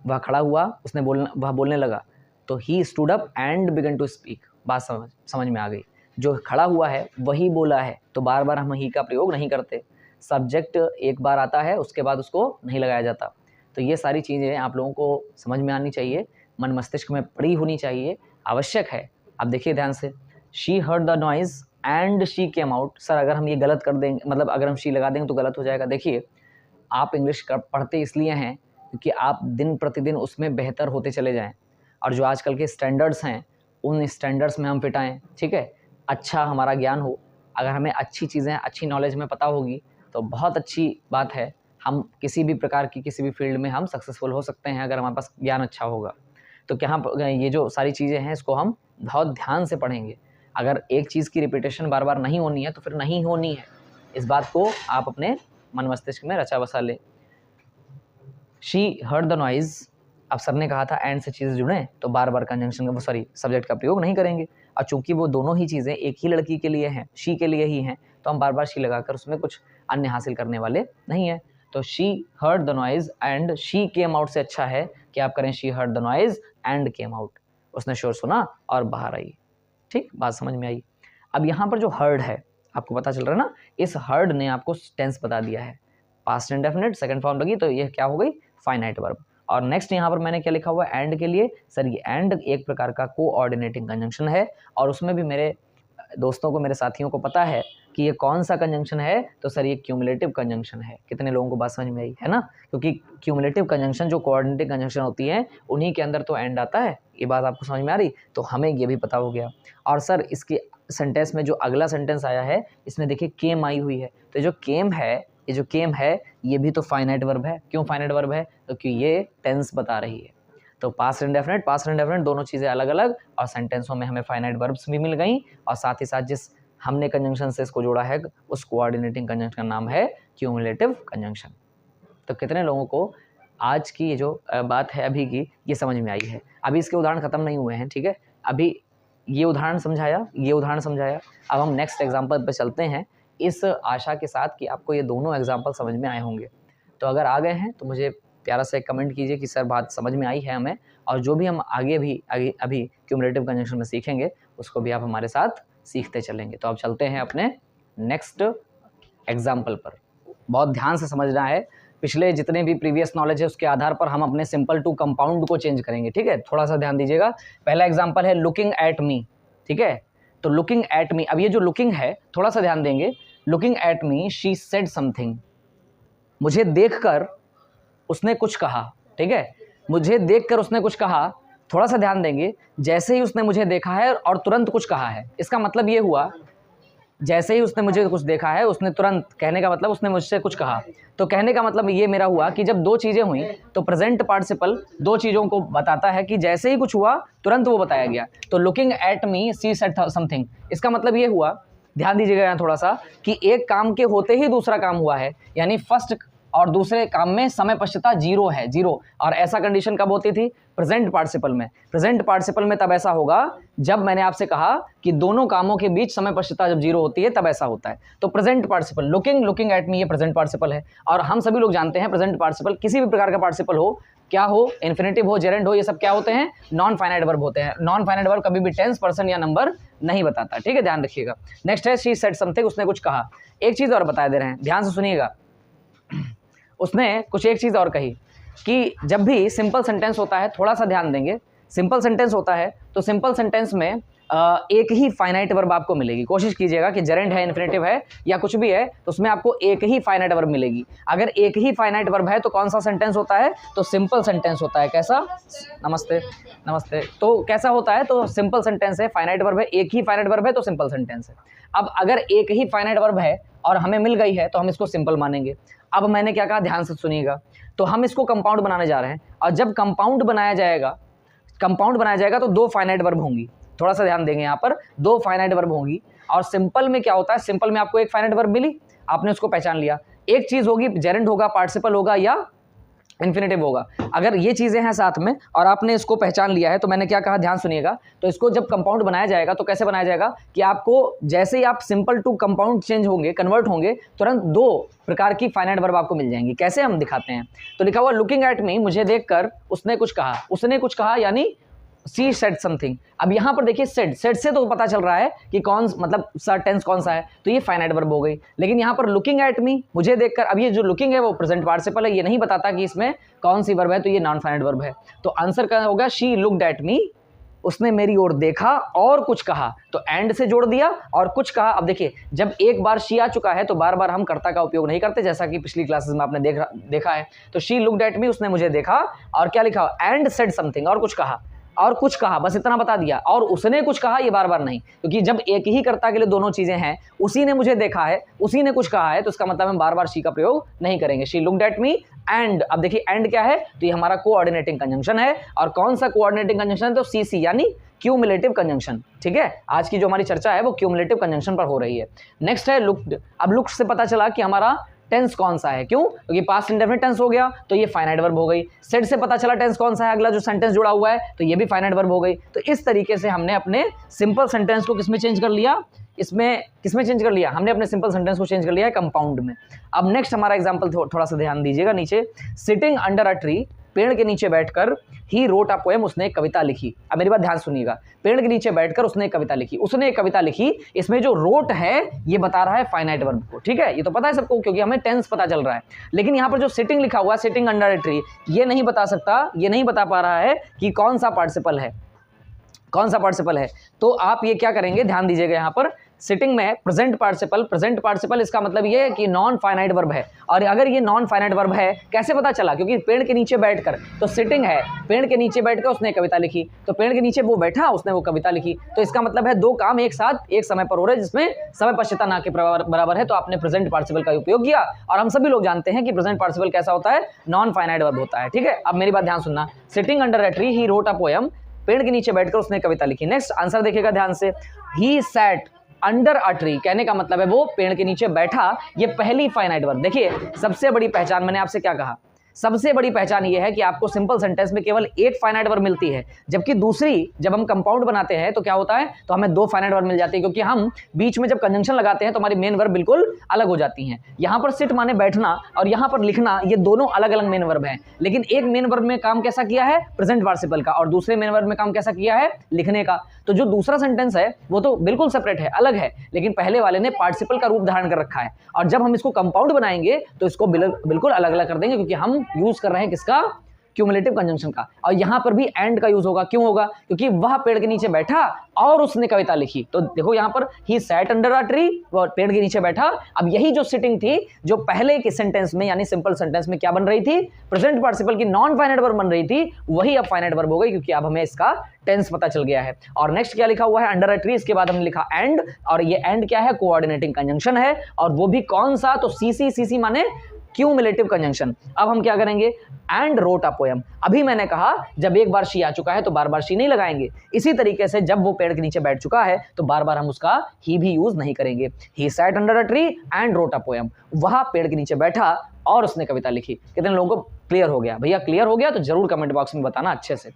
वह खड़ा हुआ, उसने वह बोलने लगा, तो he stood up and began to speak, बात समझ में आ गई। जो खड़ा हुआ है वही बोला है, तो बार बार हम ही का प्रयोग नहीं करते। सब्जेक्ट एक बार आता है उसके बाद उसको नहीं लगाया जाता। तो ये सारी चीज़ें आप लोगों को समझ में आनी चाहिए, मन मस्तिष्क में पड़ी होनी चाहिए, आवश्यक है। अब देखिए ध्यान से, she heard the noise and she came out. Sir अगर हम ये गलत कर देंगे, मतलब अगर हम शी लगा देंगे तो गलत हो जाएगा। देखिए, आप इंग्लिश पढ़ते इसलिए हैं क्योंकि आप दिन प्रतिदिन उसमें बेहतर होते चले जाएं, और जो आजकल के स्टैंडर्ड्स हैं उन स्टैंडर्ड्स में हम फिट आएँ, ठीक है। अच्छा हमारा ज्ञान हो, अगर हमें अच्छी चीज़ें, अच्छी नॉलेज में पता होगी तो बहुत अच्छी बात है। हम किसी भी प्रकार की, किसी भी फील्ड में हम सक्सेसफुल हो सकते हैं अगर हमारे पास ज्ञान अच्छा होगा। तो क्या ये जो सारी चीज़ें हैं इसको हम बहुत ध्यान से पढ़ेंगे। अगर एक चीज़ की रिपीटेशन बार बार नहीं होनी है तो फिर नहीं होनी है, इस बात को आप अपने मन मस्तिष्क में रचा बसा लें। शी हर्ड द नॉइज, अब सर ने कहा था एंड से चीज़ें जुड़ें तो बार बार कंजंक्शन का, सब्जेक्ट का प्रयोग नहीं करेंगे। और चूंकि वो दोनों ही चीज़ें एक ही लड़की के लिए हैं, शी के लिए ही हैं, तो हम बार बार शी लगाकर उसमें कुछ अन्य हासिल करने वाले नहीं हैं। तो she heard the noise and she came out से अच्छा है कि आप करें she heard the noise and came out, उसने शोर सुना और बाहर आई। ठीक, बात समझ में आई। अब यहाँ पर जो हर्ड है, आपको पता चल रहा है ना, इस हर्ड ने आपको टेंस बता दिया है, पास्ट इंडेफिनिट सेकंड फॉर्म लगी, तो ये क्या हो गई, फाइनाइट वर्ब। और नेक्स्ट यहाँ पर मैंने क्या लिखा हुआ है एंड के लिए, सर ये एंड एक प्रकार का कोऑर्डिनेटिंग कंजंक्शन है और उसमें भी मेरे दोस्तों को, मेरे साथियों को पता है कि ये कौन सा कंजंक्शन है, तो सर ये क्यूमुलेटिव कंजंक्शन है। कितने लोगों को बात समझ में आई है ना, क्योंकि क्यूमुलेटिव कंजंक्शन जो कोऑर्डिनेटिंग कंजंक्शन होती है उन्हीं के अंदर तो एंड आता है। ये बात आपको समझ में आ रही, तो हमें ये भी पता हो गया। और सर इसके सेंटेंस में जो अगला सेंटेंस आया है इसमें देखिए केम आई हुई है, तो जो केम है, ये जो केम है ये भी तो फाइनाइट वर्ब है। क्यों फाइनाइट वर्ब है? क्योंकि ये टेंस बता रही है। तो पास्ट इंडेफिनिट दोनों चीज़ें अलग अलग, और सेंटेंसों में हमें फाइनाइट वर्ब्स भी मिल गई, और साथ ही साथ जिस हमने कंजंक्शन से इसको जोड़ा है उस कोऑर्डिनेटिंग कंजंक्शन का नाम है क्यूमुलेटिव कंजंक्शन। तो कितने लोगों को आज की ये जो बात है अभी की ये समझ में आई है? अभी इसके उदाहरण ख़त्म नहीं हुए हैं, ठीक है, अभी ये उदाहरण समझाया, अब हम नेक्स्ट एग्जाम्पल पर चलते हैं इस आशा के साथ कि आपको ये दोनों एग्जाम्पल समझ में आए होंगे। तो अगर आ गए हैं तो मुझे प्यारा सा एक कमेंट कीजिए कि सर बात समझ में आई है हमें, और जो भी हम आगे अभी क्यूमुलेटिव कंजंक्शन में सीखेंगे उसको भी आप हमारे साथ सीखते चलेंगे। तो अब चलते हैं अपने नेक्स्ट एग्जाम्पल पर। बहुत ध्यान से समझना है, पिछले जितने भी प्रीवियस नॉलेज है उसके आधार पर हम अपने सिंपल टू कंपाउंड को चेंज करेंगे, ठीक है। थोड़ा सा ध्यान दीजिएगा। पहला एग्जाम्पल है लुकिंग एट मी, ठीक है। तो लुकिंग एट मी, अब ये जो लुकिंग है थोड़ा सा ध्यान देंगे। Looking at me she said something, मुझे देखकर उसने कुछ कहा, ठीक है, मुझे देखकर उसने कुछ कहा। थोड़ा सा ध्यान देंगे, जैसे ही उसने मुझे देखा है और तुरंत कुछ कहा है, इसका मतलब ये हुआ जैसे ही उसने मुझे कुछ देखा है उसने तुरंत, कहने का मतलब उसने मुझसे कुछ कहा। तो कहने का मतलब ये मेरा हुआ कि जब दो चीज़ें हुई तो प्रेजेंट पार्टिसिपल दो चीज़ों को बताता है कि जैसे ही कुछ हुआ तुरंत वो बताया गया। तो looking at me she said something, इसका मतलब ये हुआ, ध्यान दीजिएगा यहाँ थोड़ा सा, कि एक काम के होते ही दूसरा काम हुआ है, यानी फर्स्ट और दूसरे काम में समय पश्चता जीरो है, जीरो। और ऐसा कंडीशन कब होती थी? प्रेजेंट पार्टिसिपल में। प्रेजेंट पार्टिसिपल में तब ऐसा होगा जब मैंने आपसे कहा कि दोनों कामों के बीच समय पश्चता जब जीरो होती है तब ऐसा होता है। तो present participle looking at me, ये प्रेजेंट पार्टिसिपल है। और हम सभी लोग जानते हैं प्रेजेंट पार्टिसिपल किसी भी प्रकार का पार्टिसिपल हो, क्या हो, इन्फिनेटिव हो, जेरेंड हो, ये सब क्या होते हैं? नॉन फाइनाइट वर्ब होते हैं। नॉन फाइनाइट वर्ब कभी भी टेंस, पर्सन या नंबर नहीं बताता, ठीक है, ध्यान रखिएगा। नेक्स्ट है शी सेड समथिंग, उसने कुछ कहा। एक चीज़ और बता दे रहे हैं, ध्यान से सुनिएगा। उसने कुछ एक चीज़ और कही कि जब भी सिंपल सेंटेंस होता है, थोड़ा सा ध्यान देंगे, सिंपल सेंटेंस होता है तो सिंपल सेंटेंस में एक ही फाइनाइट वर्ब आपको मिलेगी। कोशिश कीजिएगा कि जेरेंड है, इन्फिनेटिव है या कुछ भी है तो उसमें आपको एक ही फाइनाइट वर्ब मिलेगी। अगर एक ही फाइनाइट वर्ब है तो कौन सा सेंटेंस होता है? तो सिंपल सेंटेंस होता है। कैसा? नमस्ते। तो कैसा होता है? तो सिंपल सेंटेंस है, फाइनाइट वर्ब है, एक ही फाइनाइट वर्ब है तो सिंपल सेंटेंस है। अब अगर एक ही फाइनाइट वर्ब है और हमें मिल गई है तो हम इसको सिंपल मानेंगे। अब मैंने क्या कहा, ध्यान से सुनिएगा। तो हम इसको कंपाउंड बनाने जा रहे हैं, और जब कंपाउंड बनाया जाएगा तो दो फाइनाइट वर्ब होंगी। थोड़ा सा ध्यान देंगे, यहाँ पर दो फाइनाइट वर्ब होंगी। और सिंपल में क्या होता है? सिंपल में आपको एक फाइनाइट वर्ब मिली, आपने उसको पहचान लिया। एक चीज़ होगी, जेरेंड होगा, पार्टिसिपल होगा या इन्फिनेटिव होगा। अगर ये चीज़ें हैं साथ में और आपने इसको पहचान लिया है तो मैंने क्या कहा, ध्यान सुनिएगा। तो इसको जब कंपाउंड बनाया जाएगा तो कैसे बनाया जाएगा कि आपको जैसे ही आप सिंपल टू कंपाउंड चेंज होंगे, कन्वर्ट होंगे, तुरंत दो प्रकार की फाइनाइट वर्ब आपको मिल जाएंगी। कैसे हम दिखाते हैं? तो लिखा हुआ लुकिंग एट मी, मुझे देखकर उसने कुछ कहा। उसने कुछ कहा यानी सी सेड समथिंग। अब यहाँ पर देखिए सेड से तो पता चल रहा है कि कौन, मतलब सर टेंस कौन सा है, तो ये फाइनाइट वर्ब हो गई। लेकिन यहाँ पर लुकिंग एट मी, मुझे देखकर, अब ये जो लुकिंग है वो प्रेजेंट पार्टिसिपल है, ये नहीं बताता कि इसमें कौन सी वर्ब है, तो ये नॉन फाइनाइट वर्ब है। तो आंसर क्या होगा? शी लुक्ड एट मी, उसने मेरी ओर देखा और कुछ कहा। तो एंड से जोड़ दिया और कुछ कहा। अब देखिए, जब एक बार शी आ चुका है तो बार बार हम कर्ता का उपयोग नहीं करते, जैसा कि पिछली क्लासेस में आपने देखा है। तो शी लुक्ड एट मी, उसने मुझे देखा और क्या लिखा, एंड सेड समथिंग, और कुछ कहा, बस इतना बता दिया। और उसने कुछ कहा, ये बार बार नहीं, क्योंकि जब एक ही कर्ता के लिए दोनों चीजें हैं, उसी ने मुझे देखा है, उसी ने कुछ कहा है, तो इसका मतलब हम बार बार शी का प्रयोग नहीं करेंगे। She looked at me and, अब देखिए एंड क्या है, तो ये हमारा कोऑर्डिनेटिंग कंजंक्शन है। और कौन सा कोऑर्डिनेटिंग कंजंक्शन है? तो सी यानी क्यूमुलेटिव कंजंक्शन, ठीक है। आज की जो हमारी चर्चा है वो क्यूमुलेटिव कंजंक्शन पर हो रही है। नेक्स्ट है लुक्ड। अब लुक्ड से पता चला कि हमारा टेंस कौन सा है, क्यों? क्योंकि पास्ट इंडेफिनिट टेंस हो गया तो ये फाइनाइट वर्ब हो गई। सेड से पता चला टेंस कौन सा है, अगला जो सेंटेंस जुड़ा हुआ है, तो ये भी फाइनाइट वर्ब हो गई। तो इस तरीके से हमने अपने सिंपल सेंटेंस को किसमें चेंज कर लिया? किसमें चेंज कर लिया? हमने अपने सिंपल सेंटेंस को चेंज कर लिया है कंपाउंड में। अब नेक्स्ट हमारा एग्जांपल थोड़ा सा ध्यान दीजिएगा नीचे। सिटिंग अंडर अ ट्री, पेड़ के नीचे बैठकर ही रोट अ पोएम, उसने एक कविता लिखी। अब मेरी बात ध्यान सुनिएगा, पेड़ के नीचे बैठकर उसने एक कविता लिखी, उसने एक कविता लिखी, इसमें जो रोट है ये बता रहा है फाइनाइट वर्ब को, ठीक है, ये तो पता है सबको क्योंकि हमें टेंस पता चल रहा है। लेकिन यहाँ पर जो सिटिंग लिखा हुआ है, सिटिंग अंडर अ ट्री, ये नहीं बता सकता, ये नहीं बता पा रहा है कि कौन सा पार्टिसिपल है, कौन सा पार्टिसिपल है। तो आप ये क्या करेंगे, ध्यान दीजिएगा, यहाँ पर सिटिंग में प्रेजेंट पार्टिसिपल, प्रेजेंट पार्टिसिपल इसका मतलब ये है कि नॉन फाइनाइट वर्ब है। और अगर ये नॉन फाइनाइट वर्ब है कैसे पता चला, क्योंकि पेड़ के नीचे बैठकर, तो सिटिंग है, पेड़ के नीचे बैठकर उसने कविता लिखी, तो पेड़ के नीचे वो बैठा, उसने वो कविता लिखी, तो इसका मतलब है दो काम एक साथ एक समय पर हो रहे हैं जिसमें समय पश्चिता ना के बराबर है, तो आपने प्रेजेंट पार्टिसिपल का उपयोग किया। और हम सभी लोग जानते हैं कि प्रेजेंट पार्टिसिपल कैसा होता है, नॉन फाइनाइट वर्ब होता है, ठीक है। अब मेरी बात ध्यान सुनना, sitting under a tree he wrote a poem, पेड़ के नीचे बैठकर उसने कविता लिखी। नेक्स्ट आंसर देखिएगा ध्यान से, he sat under a tree, कहने का मतलब है वो पेड़ के नीचे बैठा, ये पहली फाइनाइट वर्ब। देखिए सबसे बड़ी पहचान, मैंने आपसे क्या कहा, सबसे बड़ी पहचान ये है कि आपको सिंपल सेंटेंस में केवल एक फाइनाइट वर्ब मिलती है, जबकि दूसरी जब हम कंपाउंड बनाते हैं तो क्या होता है, तो हमें दो फाइनाइट वर्ब मिल जाती है, क्योंकि हम बीच में जब कंजंक्शन लगाते हैं तो हमारी मेन वर्ब बिल्कुल अलग हो जाती हैं। यहाँ पर सिट माने बैठना और यहाँ पर लिखना, ये दोनों अलग अलग मेन वर्ब हैं, लेकिन एक मेन वर्ब में काम कैसा किया है, प्रेजेंट पार्टिसिपल का, और दूसरे मेन वर्ब में काम कैसा किया है, लिखने का। तो जो दूसरा सेंटेंस है वो तो बिल्कुल सेपरेट है, अलग है, लेकिन पहले वाले ने पार्टिसिपल का रूप धारण कर रखा है, और जब हम इसको कंपाउंड बनाएंगे तो इसको बिल्कुल अलग अलग कर देंगे, क्योंकि हम यूज कर रहे हैं किसका, क्यूमुलेटिव कंजंक्शन का। और यहां पर भी एंड का यूज होगा, क्यों होगा, क्योंकि वह पेड़ के नीचे बैठा और उसने कविता लिखी। तो देखो यहां पर he sat under a tree, वो पेड़ के नीचे बैठा। अब यही जो सिटिंग थी, जो पहले के सेंटेंस में यानी सिंपल सेंटेंस में क्या बन रही थी, प्रेजेंट पार्टिसिपल की नॉन फाइनाइट वर्ब बन रही थी, वही अब फाइनाइट वर्ब हो गई, क्योंकि अब हमें इसका टेंस पता चल गया है। और नेक्स्ट क्या लिखा हुआ है, अंडर अ ट्री, इसके बाद हमने लिखा एंड, और ये एंड क्या है, कोऑर्डिनेटिंग कंजंक्शन है, और वो भी कौन सा, तो सीसी माने क्यूमुलेटिव कंजंक्शन। अब हम क्या करेंगे, एंड रोट अ पोएम। अभी मैंने कहा जब एक बार शी आ चुका है तो बार बार शी नहीं लगाएंगे, इसी तरीके से जब वो पेड़ के नीचे बैठ चुका है तो बार बार हम उसका ही भी यूज नहीं करेंगे। He sat under a tree and wrote a poem, वह पेड़ के नीचे बैठा और उसने कविता लिखी। कितने लोगों को क्लियर हो गया, भैया क्लियर हो गया तो जरूर कमेंट बॉक्स में बताना अच्छे से।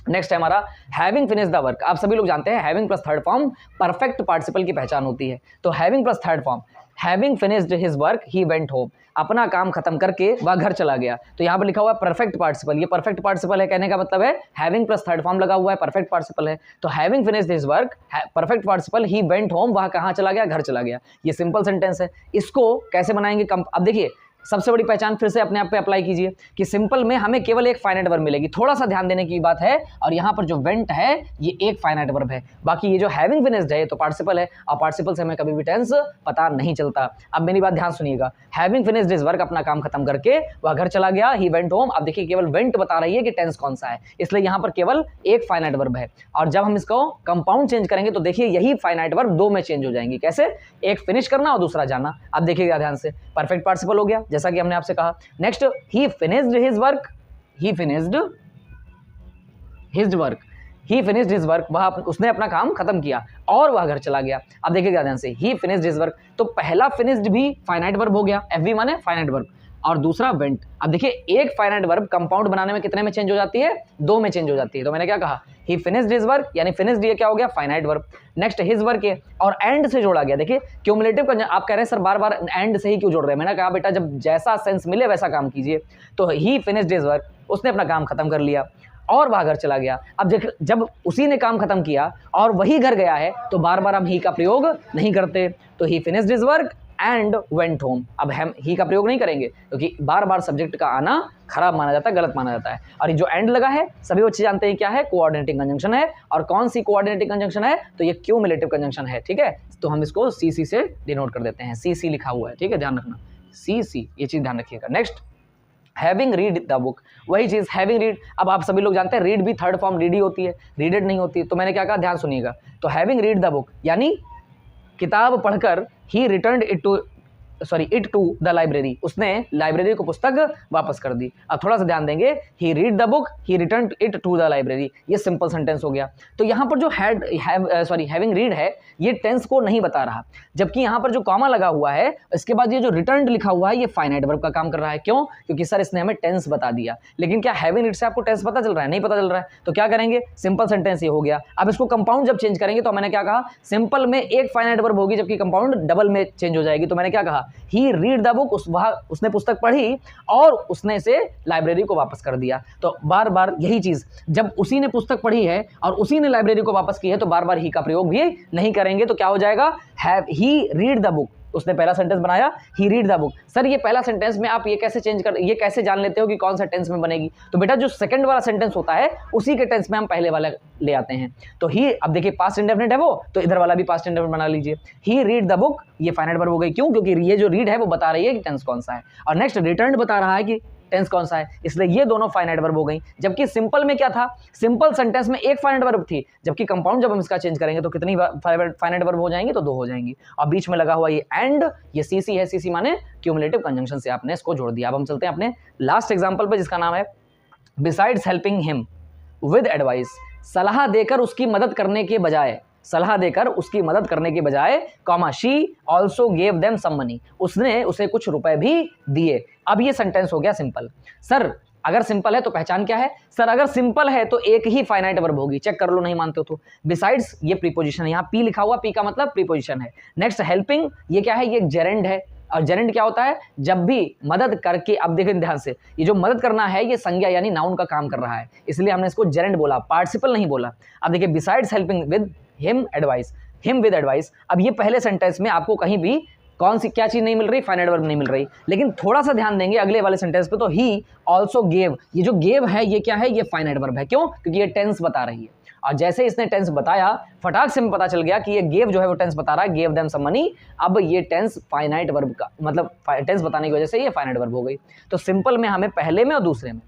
नेक्स्ट है हमारा हैविंग फिनिश द वर्क। आप सभी लोग जानते हैं having plus third form perfect participle की पहचान होती है। तो having plus third form, having finished his work he went home, अपना काम खत्म करके वह घर चला गया। तो यहाँ पर लिखा हुआ है परफेक्ट पार्टिसिपल, ये परफेक्ट पार्टिसिपल है, कहने का मतलब है हैविंग प्लस थर्ड फॉर्म लगा हुआ है, परफेक्ट पार्टिसिपल है। तो having finished his work, perfect participle he went home, वह कहाँ चला गया, घर चला गया। ये सिंपल सेंटेंस है, इसको कैसे बनाएंगे। अब देखिए सबसे बड़ी पहचान फिर से अपने आप पे अप्लाई कीजिए कि सिंपल में हमें केवल एक फाइनाइट वर्ब मिलेगी, थोड़ा सा ध्यान देने की बात है। और यहाँ पर जो वेंट है ये एक फाइनाइट वर्ब है, बाकी ये जो हैविंग फिनिश्ड है ये तो पार्टिसिपल है, और पार्टिसिपल से हमें कभी भी टेंस पता नहीं चलता। अब मेरी बात ध्यान सुनिएगा, हैविंग फिनिश्ड हिज वर्क, अपना काम खत्म करके वह घर चला गया, ही वेंट होम। अब देखिए केवल वेंट बता रही है कि टेंस कौन सा है, इसलिए यहाँ पर केवल एक फाइनाइट वर्ब है। और जब हम इसको कंपाउंड चेंज करेंगे तो देखिए यही फाइनाइट वर्ब दो में चेंज हो जाएंगी। कैसे, एक फिनिश करना और दूसरा जाना। अब देखिएगा ध्यान से, परफेक्ट पार्टिसिपल हो गया जैसा कि हमने आपसे कहा। नेक्स्ट, ही फिनिश्ड हिज वर्क, ही फिनिश्ड हिज वर्क, ही फिनिश्ड हिज वर्क, वह उसने अपना काम खत्म किया और वह घर चला गया। अब देखिएगा ध्यान से, ही फिनिश्ड हिज वर्क, तो पहला फिनिश्ड भी फाइनाइट वर्ब हो गया, एफवी माने फाइनाइट वर्ब, और दूसरा वेंट। अब देखिए एक फाइनाइट वर्ब कंपाउंड बनाने में कितने में चेंज हो जाती है, दो में चेंज हो जाती है। तो मैंने क्या कहा, ही फिनिश्ड हिज वर्क, यानी फिनिश्ड ये क्या हो गया, finite verb. Next his work है और एंड से जोड़ा गया। देखिए क्यूमुलेटिव का, आप कह रहे हैं सर बार बार एंड से ही क्यों जोड़ रहे हैं, मैंने कहा बेटा जब जैसा सेंस मिले वैसा काम कीजिए। तो ही फिनिश्ड हिज वर्क, उसने अपना काम खत्म कर लिया और वह घर चला गया। अब जब उसी ने काम खत्म किया और वही घर गया है तो बार बार हम ही का प्रयोग नहीं करते। तो ही finished his work and went home, अब हम ही का प्रयोग नहीं करेंगे क्योंकि बार बार सब्जेक्ट का आना खराब माना जाता है, गलत माना जाता है। और ये जो एंड लगा है सभी बच्चे जानते हैं क्या है, कोऑर्डिनेटिंग कंजंक्शन है। और कौन सी कोऑर्डिनेटिंग कंजंक्शन है, तो ये क्यूमुलेटिव कंजंक्शन है, ठीक है। तो हम इसको सीसी से डिनोट कर देते हैं, सीसी लिखा हुआ है, ठीक है, ध्यान रखना सीसी, ये चीज ध्यान रखिएगा। Next, having read the book, वही चीज हैविंग रीड। अब आप सभी लोग जानते हैं रीड भी थर्ड फॉर्म रीड ही होती है, रीडेड नहीं होती। तो मैंने क्या कहा, ध्यान सुनिएगा। तो हैविंग रीड द बुक यानी किताब पढ़कर ही returned it to the library, उसने लाइब्रेरी को पुस्तक वापस कर दी। अब थोड़ा सा ध्यान देंगे, he read the book he returned it to the library, ये सिंपल सेंटेंस हो गया। तो यहाँ पर जो हैविंग रीड है ये टेंस को नहीं बता रहा, जबकि यहाँ पर जो कॉमा लगा हुआ है इसके बाद ये जो रिटर्न्ड लिखा हुआ है ये फाइनाइट वर्ब का काम कर रहा है। क्यों, क्योंकि सर इसने हमें टेंस बता दिया। लेकिन क्या हैविंग रीड से आपको टेंस पता चल रहा है, नहीं पता चल रहा है। तो क्या करेंगे, सिंपल सेंटेंस ये हो गया। अब इसको कंपाउंड जब चेंज करेंगे तो मैंने क्या कहा, सिंपल में एक फाइनाइट वर्ब होगी जबकि कंपाउंड डबल में चेंज हो जाएगी। तो मैंने क्या कहा, ही रीड द बुक, उसने पुस्तक पढ़ी और उसने इसे लाइब्रेरी को वापस कर दिया। तो बार बार यही चीज़, जब उसी ने पुस्तक पढ़ी है और उसी ने लाइब्रेरी को वापस की है तो बार बार ही का प्रयोग भी नहीं करेंगे। तो क्या हो जाएगा, have he read the book. उसने पहला सेंटेंस बनाया ही रीड द बुक। सर ये पहला सेंटेंस में आप ये कैसे जान लेते हो कि कौन सा टेंस में बनेगी? तो बेटा जो सेकंड वाला सेंटेंस होता है उसी के टेंस में हम पहले वाला ले आते हैं। तो ही, अब देखिए पास्ट इंडेफिनिट है वो, तो इधर वाला भी पास्ट इंडेफिनिट बना लीजिए। ही रीड द बुक, ये फाइनाइट वर्ब हो गई। क्यों? क्योंकि ये जो रीड है वो बता रही है कि टेंस कौन सा है, और नेक्स्ट रिटर्न बता रहा है कि टेंस कौन सा है, इसलिए ये दोनों फाइनाइट वर्ब हो गई। जबकि सिंपल में क्या था, सिंपल सेंटेंस में एक फाइनाइट वर्ब थी, जबकि कंपाउंड जब हम इसका चेंज करेंगे तो कितनी फाइनाइट वर्ब हो जाएंगी? तो 2 हो जाएंगी। और बीच में लगा हुआ ये एंड, ये सीसी है, सीसी माने क्यूमुलेटिव कंजंक्शन से आपने इसको जोड़ दिया। अब हम चलते हैं अपने लास्ट एग्जांपल पे, जिसका नाम है besides helping him with advice. सलाह देकर उसकी मदद करने के बजाय, सलाह देकर उसकी मदद करने के बजाय, comma, she also gave them some money, उसने उसे कुछ रुपए भी दिए। अब ये सेंटेंस हो गया सिंपल। सर अगर सिंपल है तो पहचान क्या है? सर अगर सिंपल है तो एक ही फाइनाइट वर्ब होगी, चेक कर लो, नहीं मानते हो तो। बिसाइड्स ये प्रीपोजिशन है, यहाँ पी लिखा हुआ, पी का मतलब प्रीपोजिशन है। नेक्स्ट हेल्पिंग, ये क्या है? ये जेरेंड है, और जेरेंड क्या होता है? जब भी मदद करके, अब देखें ध्यान से, ये जो मदद करना है ये संज्ञा यानी नाउन का काम कर रहा है, इसलिए हमने इसको जेरेंड बोला, पार्टिसिपल नहीं बोला। अब देखिए besides helping with him advice, him with advice. अब ये पहले सेंटेंस में आपको कहीं भी कौन सी क्या चीज़ नहीं मिल रही? फाइनाइट वर्ब नहीं मिल रही। लेकिन थोड़ा सा ध्यान देंगे अगले वाले सेंटेंस पे, तो ही ऑल्सो गेव, ये जो गेव है ये क्या है? ये फाइनाइट वर्ब है। क्यों? क्योंकि ये टेंस बता रही है, और जैसे इसने टेंस बताया फटाक से पता चल गया कि ये गेव जो है वो टेंस बता रहा है, गेव देम सम मनी। अब ये टेंस फाइनाइट वर्ब का मतलब टेंस बताने की वजह से ये फाइनाइट वर्ब हो गई। तो सिंपल में हमें पहले में और दूसरे में,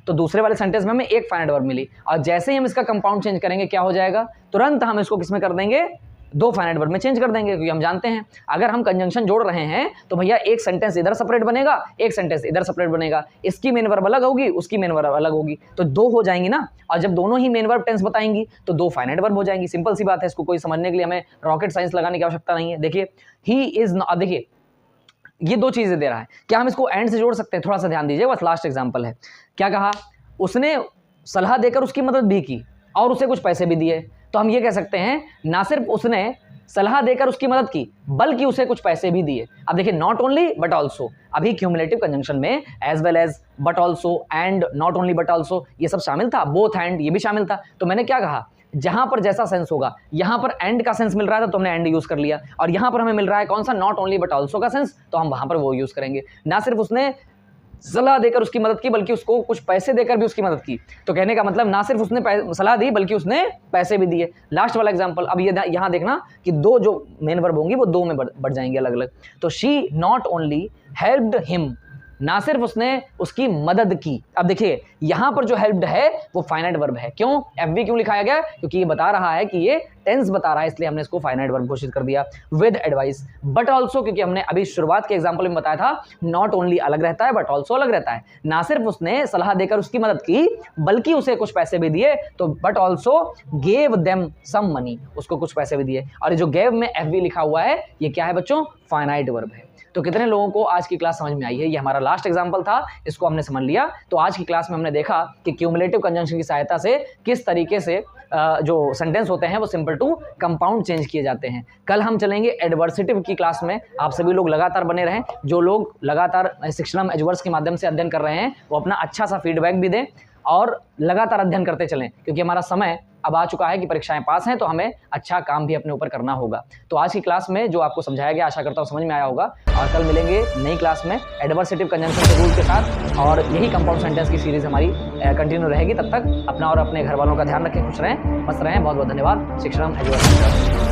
तो दूसरे वाले सेंटेंस में हमें एक फाइनाइट वर्ब मिली, और जैसे ही हम इसका कंपाउंड चेंज करेंगे क्या हो जाएगा? तुरंत हम इसको किसमें कर देंगे? 2 फाइनाइट वर्ब में चेंज कर देंगे, क्योंकि हम जानते हैं अगर हम कंजंक्शन जोड़ रहे हैं तो भैया एक सेंटेंस इधर सेपरेट बनेगा, एक सेंटेंस इधर सेपरेट बनेगा, इसकी मेन वर्ब अलग होगी, उसकी मेन वर्ब अलग होगी, तो 2 हो जाएंगी ना। और जब दोनों ही मेन वर्ब टेंस बताएंगी तो 2 फाइनाइट वर्ब हो जाएंगी। सिंपल सी बात है, इसको कोई समझने के लिए हमें रॉकेट साइंस लगाने की आवश्यकता नहीं है। देखिए ही इज, देखिए ये 2 चीजें दे रहा है, क्या हम इसको एंड से जोड़ सकते हैं? थोड़ा सा ध्यान दीजिए, बस लास्ट एग्जाम्पल है। क्या कहा? उसने सलाह देकर उसकी मदद भी की और उसे कुछ पैसे भी दिए। तो हम ये कह सकते हैं ना सिर्फ उसने सलाह देकर उसकी मदद की बल्कि उसे कुछ पैसे भी दिए। अब देखिए नॉट ओनली बट ऑल्सो, अभी क्यूमुलेटिव कंजंक्शन में as well as, but also, and, not only but also, ये सब शामिल था, बोथ एंड ये भी शामिल था। तो मैंने क्या कहा, जहां पर जैसा सेंस होगा, यहां पर एंड का सेंस मिल रहा था तो हमने एंड यूज कर लिया, और यहां पर हमें मिल रहा है कौन सा? नॉट ओनली बट ऑल्सो का सेंस, तो हम वहां पर वो यूज करेंगे। ना सिर्फ उसने सलाह देकर उसकी मदद की बल्कि उसको कुछ पैसे देकर भी उसकी मदद की। तो कहने का मतलब ना सिर्फ उसने सलाह दी बल्कि उसने पैसे भी दिए। लास्ट वाला एग्जांपल, अब ये यहाँ देखना कि 2 जो मेन वर्ब होंगी वो 2 में बढ़ जाएंगे अलग अलग। तो she not only helped him, ना सिर्फ उसने उसकी मदद की। अब देखिए यहां पर जो हेल्प्ड है वो फाइनाइट वर्ब है। क्यों? एफवी क्यों लिखाया गया? क्योंकि ये बता रहा है कि ये टेंस बता रहा है, इसलिए हमने इसको फाइनाइट वर्ब घोषित कर दिया। विद एडवाइस, बट ऑल्सो, क्योंकि हमने अभी शुरुआत के एग्जांपल में बताया था नॉट ओनली अलग रहता है बट ऑल्सो अलग रहता है। ना सिर्फ उसने सलाह देकर उसकी मदद की बल्कि उसे कुछ पैसे भी दिए, तो but also gave them some money, उसको कुछ पैसे भी दिए। और ये जो गेव में एफवी लिखा हुआ है ये क्या है बच्चों? फाइनाइट वर्ब है। तो कितने लोगों को आज की क्लास समझ में आई है? ये हमारा लास्ट एग्जांपल था, इसको हमने समझ लिया। तो आज की क्लास में हमने देखा कि क्यूमुलेटिव कंजंक्शन की सहायता से किस तरीके से जो सेंटेंस होते हैं वो सिंपल टू कंपाउंड चेंज किए जाते हैं। कल हम चलेंगे एडवर्सिटिव की क्लास में। आप सभी लोग लगातार बने रहें। जो लोग लगातार शिक्षणम एजवर्स के माध्यम से अध्ययन कर रहे हैं वो अपना अच्छा सा फीडबैक भी दें और लगातार अध्ययन करते चलें, क्योंकि हमारा समय अब आ चुका है कि परीक्षाएं पास हैं, तो हमें अच्छा काम भी अपने ऊपर करना होगा। तो आज की क्लास में जो आपको समझाया गया आशा करता हूँ समझ में आया होगा, और कल मिलेंगे नई क्लास में एडवर्सिटिव कंजंक्शन के रूल के साथ, और यही कंपाउंड सेंटेंस की सीरीज हमारी कंटिन्यू रहेगी। तब तक अपना और अपने घर वालों का ध्यान रखें, खुश रहें, मस्त रहें। बहुत बहुत धन्यवाद। शिक्षणम एजवर्स।